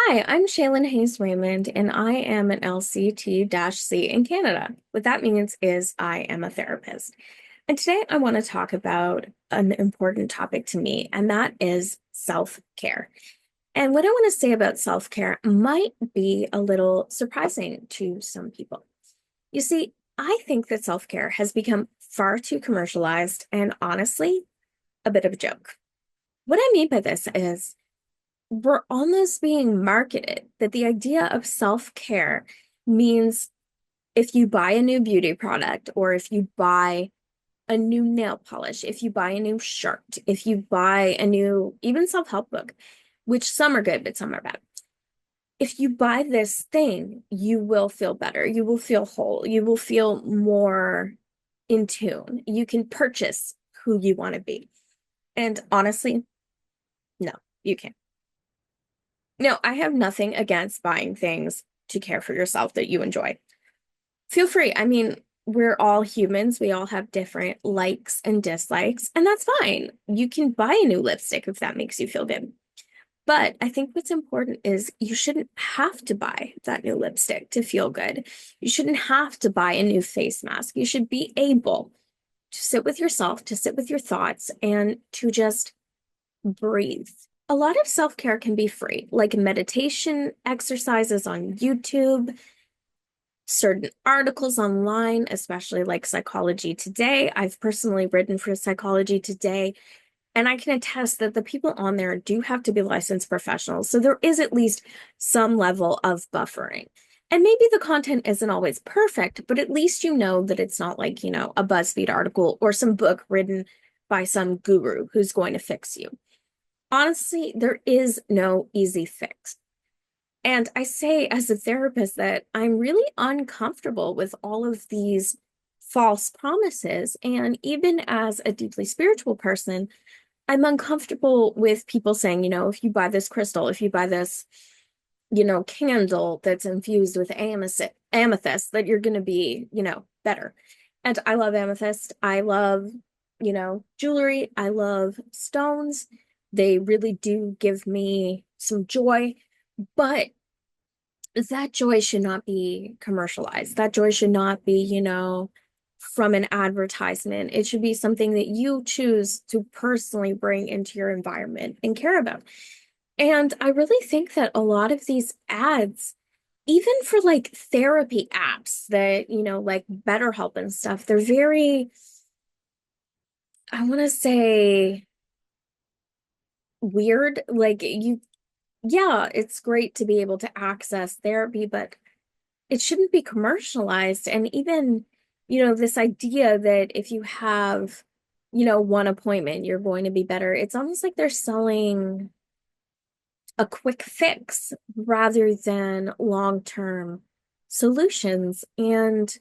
Hi, I'm Shaylin Hayes-Raymond, and I am an LCT-C in Canada. What that means is I am a therapist. And today I want to talk about an important topic to me, and that is self-care. And what I want to say about self-care might be a little surprising to some people. You see, I think that self-care has become far too commercialized and honestly, a bit of a joke. What I mean by this is we're almost being marketed that the idea of self-care means if you buy a new beauty product or if you buy a new nail polish, if you buy a new shirt, if you buy a new even self-help book, which some are good, but some are bad. If you buy this thing, you will feel better. You will feel whole. You will feel more in tune. You can purchase who you want to be. And honestly, no, you can't. No, I have nothing against buying things to care for yourself that you enjoy. Feel free. I mean, we're all humans. We all have different likes and dislikes, and that's fine. You can buy a new lipstick if that makes you feel good. But I think what's important is you shouldn't have to buy that new lipstick to feel good. You shouldn't have to buy a new face mask. You should be able to sit with yourself, to sit with your thoughts, and to just breathe. A lot of self-care can be free, like meditation exercises on YouTube, certain articles online, especially like Psychology Today. I've personally written for Psychology Today, and I can attest that the people on there do have to be licensed professionals. So there is at least some level of buffering. And maybe the content isn't always perfect, but at least you know that it's not like, a BuzzFeed article or some book written by some guru who's going to fix you. Honestly, there is no easy fix. And I say as a therapist that I'm really uncomfortable with all of these false promises. And even as a deeply spiritual person, I'm uncomfortable with people saying, if you buy this crystal, if you buy this, candle that's infused with amethyst, that you're going to be, better. And I love amethyst. I love, jewelry. I love stones. They really do give me some joy, but that joy should not be commercialized. That joy should not be, from an advertisement. It should be something that you choose to personally bring into your environment and care about. And I really think that a lot of these ads, even for like therapy apps that, like BetterHelp and stuff, they're very, I want to say, weird. Like yeah, it's great to be able to access therapy, but it shouldn't be commercialized. And even, this idea that if you have, one appointment, you're going to be better. It's almost like they're selling a quick fix rather than long-term solutions. And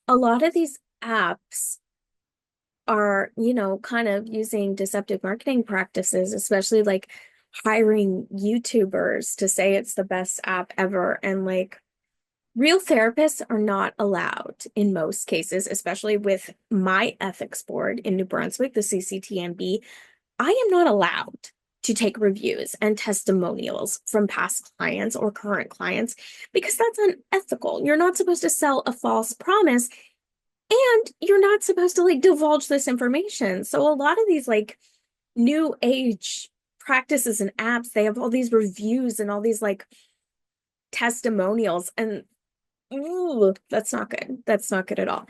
a lot of these apps are, kind of using deceptive marketing practices, especially like hiring YouTubers to say it's the best app ever. And like, real therapists are not allowed in most cases, especially with my ethics board in New Brunswick, the CCTMB. I am not allowed to take reviews and testimonials from past clients or current clients because that's unethical. You're not supposed to sell a false promise and you're not supposed to like divulge this information. So a lot of these like new age practices and apps, they have all these reviews and all these like testimonials and ooh, that's not good. That's not good at all.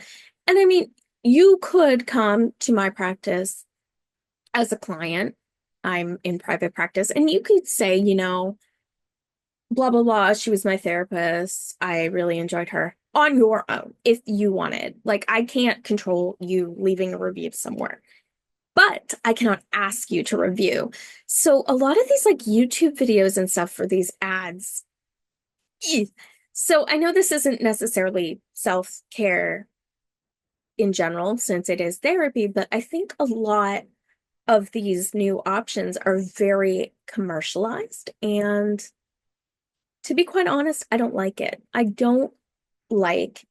And I mean, you could come to my practice as a client. I'm in private practice, and you could say, blah, blah, blah. She was my therapist. I really enjoyed her on your own if you wanted. Like, I can't control you leaving a review somewhere, but I cannot ask you to review. So, a lot of these like YouTube videos and stuff for these ads. Eeh. So I know this isn't necessarily self-care in general since it is therapy, but I think a lot of these new options are very commercialized. And to be quite honest, I don't like it. I don't like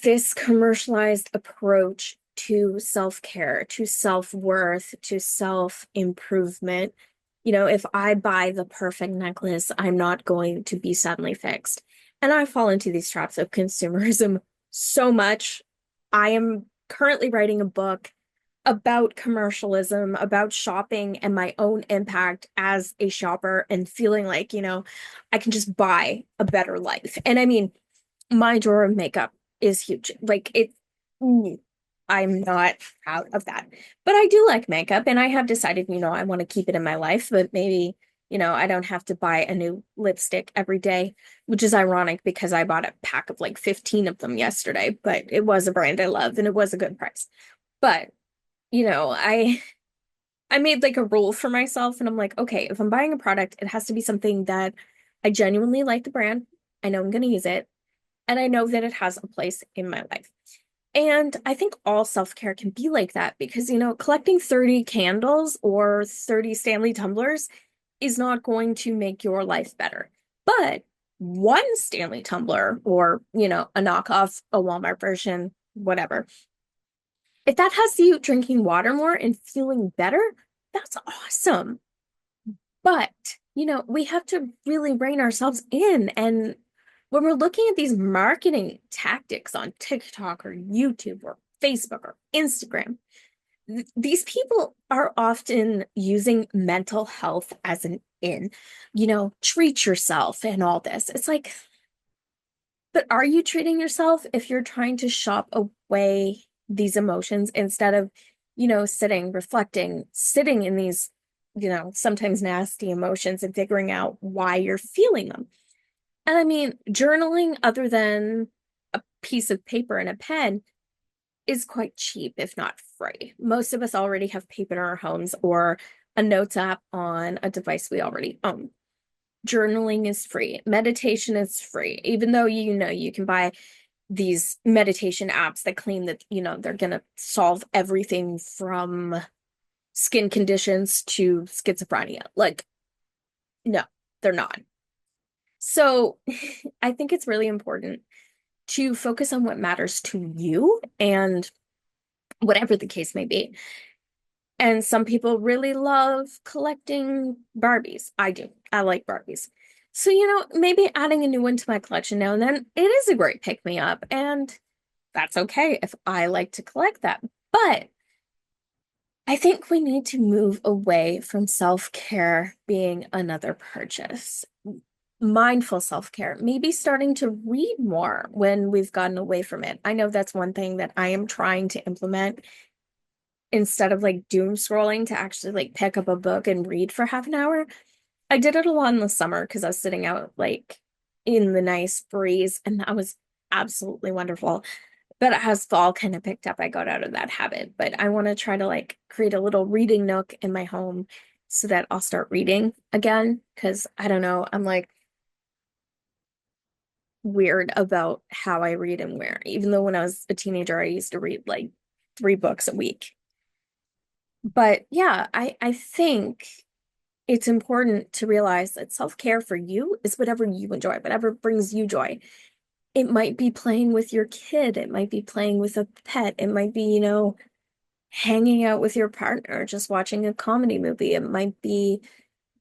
this commercialized approach to self-care, to self-worth, to self-improvement. If I buy the perfect necklace, I'm not going to be suddenly fixed. And I fall into these traps of consumerism so much. I am currently writing a book about commercialism, about shopping and my own impact as a shopper and feeling like, I can just buy a better life. And I mean, my drawer of makeup is huge. Like mm, I'm not proud of that. But I do like makeup and I have decided, I want to keep it in my life, but maybe, I don't have to buy a new lipstick every day, which is ironic because I bought a pack of like 15 of them yesterday, but it was a brand I love and it was a good price. But, I made like a rule for myself and I'm like, okay, if I'm buying a product, it has to be something that I genuinely like the brand. I know I'm going to use it and I know that it has a place in my life. And I think all self-care can be like that because, collecting 30 candles or 30 Stanley tumblers is not going to make your life better. But one Stanley tumbler or, a knockoff, a Walmart version, whatever, if that has you drinking water more and feeling better, that's awesome. But, we have to really rein ourselves in. And when we're looking at these marketing tactics on TikTok or YouTube or Facebook or Instagram, these people are often using mental health as an in, treat yourself and all this. It's like, but are you treating yourself if you're trying to shop away these emotions instead of, sitting, reflecting, sitting in these, sometimes nasty emotions and figuring out why you're feeling them? And I mean, journaling, other than a piece of paper and a pen, is quite cheap, if not free. Most of us already have paper in our homes or a notes app on a device we already own. Journaling is free. Meditation is free, even though you can buy these meditation apps that claim that, they're gonna solve everything from skin conditions to schizophrenia. Like, no, they're not. So I think it's really important to focus on what matters to you and whatever the case may be. And some people really love collecting Barbies. I do. I like Barbies. So, maybe adding a new one to my collection now and then, it is a great pick me up. And that's okay if I like to collect that. But I think we need to move away from self-care being another purchase. Mindful self-care, maybe starting to read more when we've gotten away from it. I know that's one thing that I am trying to implement instead of like doom scrolling to actually like pick up a book and read for half an hour. I did it a lot in the summer because I was sitting out like in the nice breeze and that was absolutely wonderful. But as fall kind of picked up, I got out of that habit. But I want to try to like create a little reading nook in my home so that I'll start reading again. Because I don't know, I'm like weird about how I read and where. Even though when I was a teenager, I used to read like 3 books a week. But yeah, I think it's important to realize that self-care for you is whatever you enjoy, whatever brings you joy. It might be playing with your kid, it might be playing with a pet, it might be, hanging out with your partner, just watching a comedy movie. It might be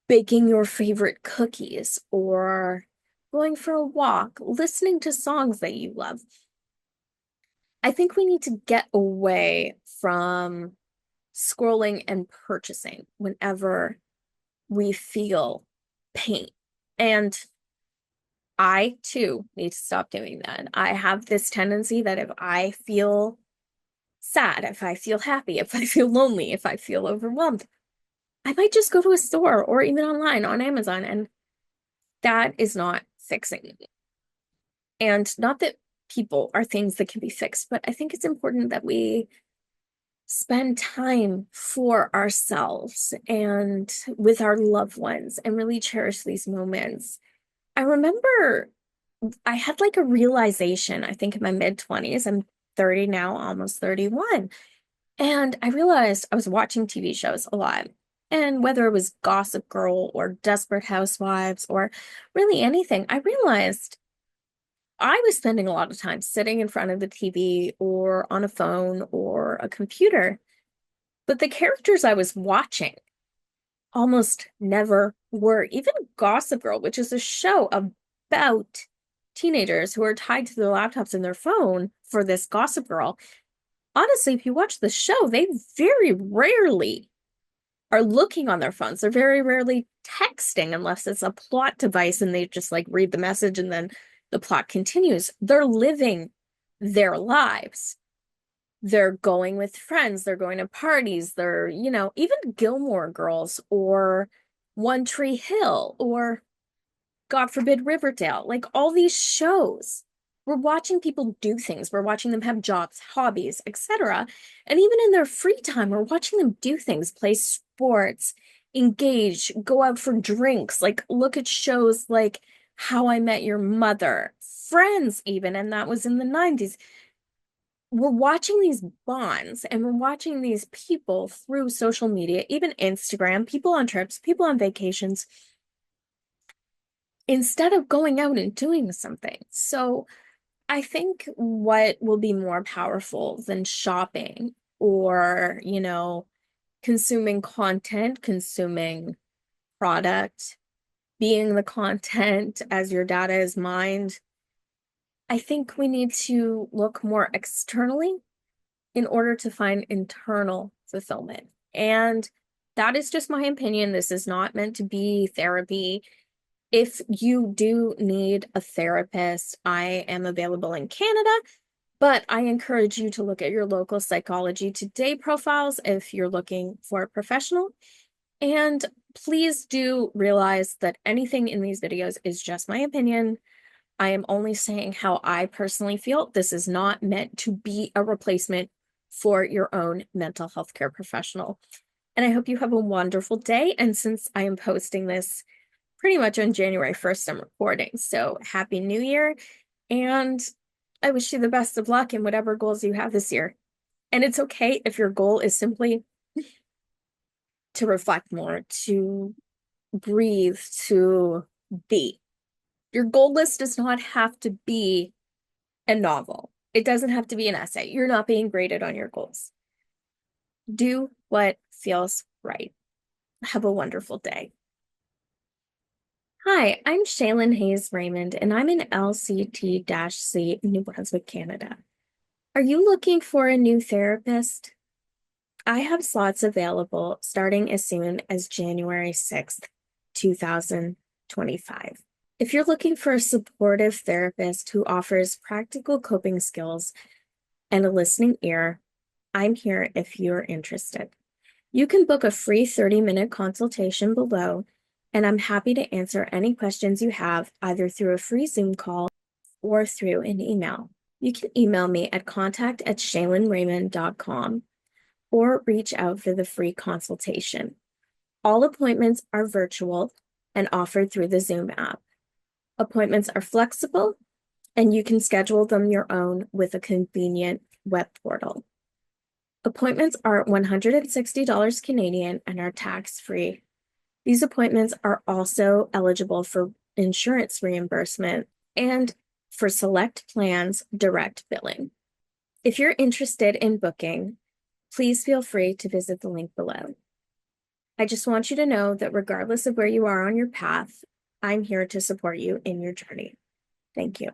baking your favorite cookies or going for a walk, listening to songs that you love. I think we need to get away from scrolling and purchasing whenever we feel pain. And I too need to stop doing that. I have this tendency that if I feel sad, if I feel happy, if I feel lonely, if I feel overwhelmed, I might just go to a store or even online on Amazon, and that is not fixing me. And not that people are things that can be fixed, but I think it's important that we spend time for ourselves and with our loved ones and really cherish these moments. I remember I had like a realization, I think in my mid-20s. I'm 30 now, almost 31. And I realized I was watching TV shows a lot. And whether it was Gossip Girl or Desperate Housewives or really anything, I realized I was spending a lot of time sitting in front of the TV or on a phone or a computer. But the characters I was watching, almost never were. Even Gossip Girl, which is a show about teenagers who are tied to their laptops and their phone for this Gossip Girl. Honestly, if you watch the show, they very rarely are looking on their phones. They're very rarely texting unless it's a plot device and they just like read the message and then the plot continues. They're living their lives. They're going with friends, they're going to parties, they're, even Gilmore Girls or One Tree Hill or God forbid Riverdale, like all these shows. We're watching people do things. We're watching them have jobs, hobbies, etc. And even in their free time, we're watching them do things, play sports, engage, go out for drinks, like look at shows like How I Met Your Mother, Friends even, and that was in the 90s. We're watching these bonds and we're watching these people through social media, even Instagram, people on trips, people on vacations, instead of going out and doing something. So I think what will be more powerful than shopping or, consuming content, consuming product, being the content as your data is mined, I think we need to look more externally in order to find internal fulfillment. And that is just my opinion. This is not meant to be therapy. If you do need a therapist, I am available in Canada, but I encourage you to look at your local Psychology Today profiles if you're looking for a professional. And please do realize that anything in these videos is just my opinion. I am only saying how I personally feel. This is not meant to be a replacement for your own mental health care professional. And I hope you have a wonderful day. And since I am posting this pretty much on January 1st, I'm recording. So happy New Year. And I wish you the best of luck in whatever goals you have this year. And it's okay if your goal is simply to reflect more, to breathe, to be. Your goal list does not have to be a novel. It doesn't have to be an essay. You're not being graded on your goals. Do what feels right. Have a wonderful day. Hi, I'm Shaylin Hayes-Raymond, and I'm in LCT-C, New Brunswick, Canada. Are you looking for a new therapist? I have slots available starting as soon as January 6th, 2025. If you're looking for a supportive therapist who offers practical coping skills and a listening ear, I'm here if you're interested. You can book a free 30-minute consultation below, and I'm happy to answer any questions you have either through a free Zoom call or through an email. You can email me at contact@shaylinraymond.com or reach out for the free consultation. All appointments are virtual and offered through the Zoom app. Appointments are flexible, and you can schedule them your own with a convenient web portal. Appointments are $160 Canadian and are tax-free. These appointments are also eligible for insurance reimbursement and for select plans, direct billing. If you're interested in booking, please feel free to visit the link below. I just want you to know that regardless of where you are on your path, I'm here to support you in your journey. Thank you.